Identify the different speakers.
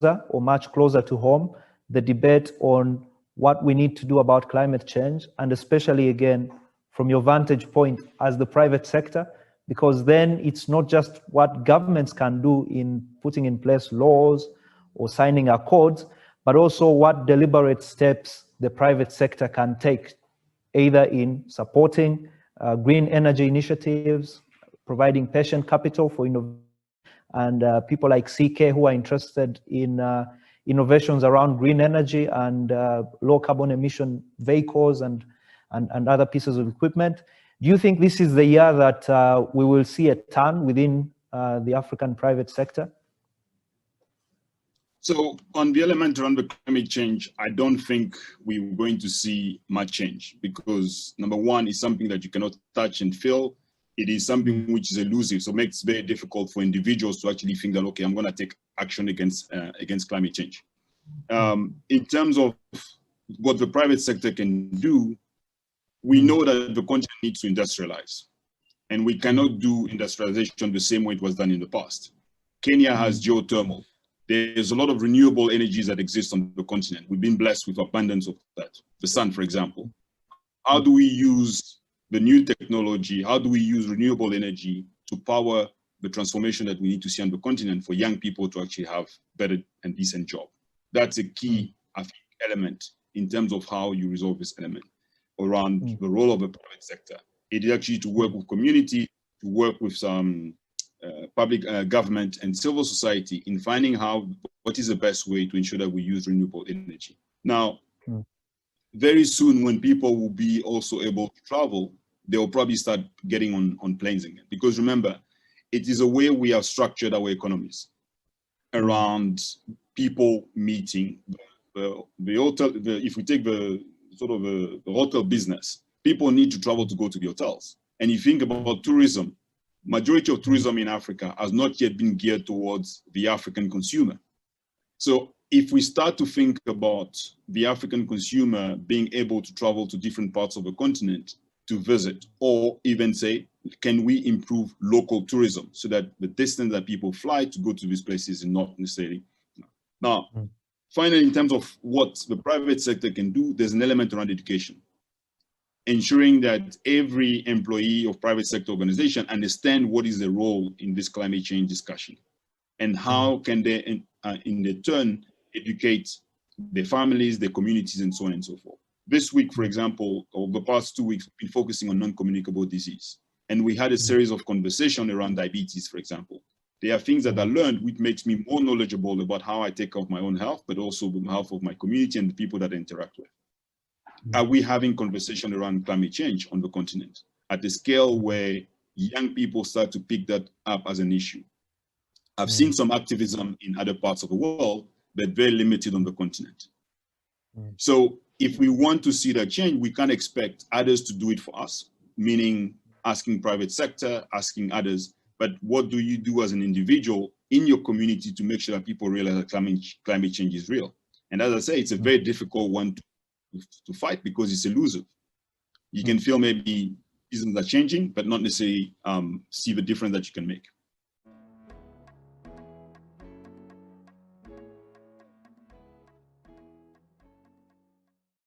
Speaker 1: or much closer to home, the debate on what we need to do about climate change, and especially again, from your vantage point as the private sector, because then it's not just what governments can do in putting in place laws or signing accords, but also what deliberate steps the private sector can take, either in supporting green energy initiatives, providing patient capital for innovation, and people like CK who are interested in innovations around green energy and low carbon emission vehicles and other pieces of equipment. Do you think this is the year that we will see a turn within the African private sector?
Speaker 2: So on the element around the climate change, I don't think we're going to see much change because number one, is something that you cannot touch and feel. It is something which is elusive, so it makes it very difficult for individuals to actually think that, okay, I'm going to take action against climate change. In terms of what the private sector can do, we know that the continent needs to industrialize, and we cannot do industrialization the same way it was done in the past. Kenya has geothermal. There's a lot of renewable energies that exist on the continent. We've been blessed with abundance of that. The sun, for example. How do we use the new technology? How do we use renewable energy to power the transformation that we need to see on the continent for young people to actually have better and decent job? That's a key, I think, element in terms of how you resolve this element around the role of the private sector. It is actually to work with community, to work with some public government and civil society in finding what is the best way to ensure that we use renewable energy. Now, very soon when people will be also able to travel, they will probably start getting on planes again. Because remember, it is a way we have structured our economies around people meeting. The hotel, if we take the hotel business, people need to travel to go to the hotels. And you think about tourism, majority of tourism in Africa has not yet been geared towards the African consumer. So if we start to think about the African consumer being able to travel to different parts of the continent to visit, or even say, can we improve local tourism so that the distance that people fly to go to these places is not necessarily. Now, finally, in terms of what the private sector can do, there's an element around education. Ensuring that every employee of private sector organization understand what is the role in this climate change discussion and how can they, in their turn, educate their families, their communities, and so on and so forth. This week, for example, over the past 2 weeks, we've been focusing on non-communicable disease. And we had a series of conversation around diabetes, for example. There are things that I learned which makes me more knowledgeable about how I take care of my own health, but also the health of my community and the people that I interact with. Are we having conversation around climate change on the continent at a scale where young people start to pick that up as an issue? I've seen some activism in other parts of the world, but very limited on the continent. So if we want to see that change, we can't expect others to do it for us, meaning asking private sector, asking others, but what do you do as an individual in your community to make sure that people realize that climate change is real? And as I say, it's a very difficult one to fight because it's elusive. You can feel maybe seasons are changing, but not necessarily see the difference that you can make.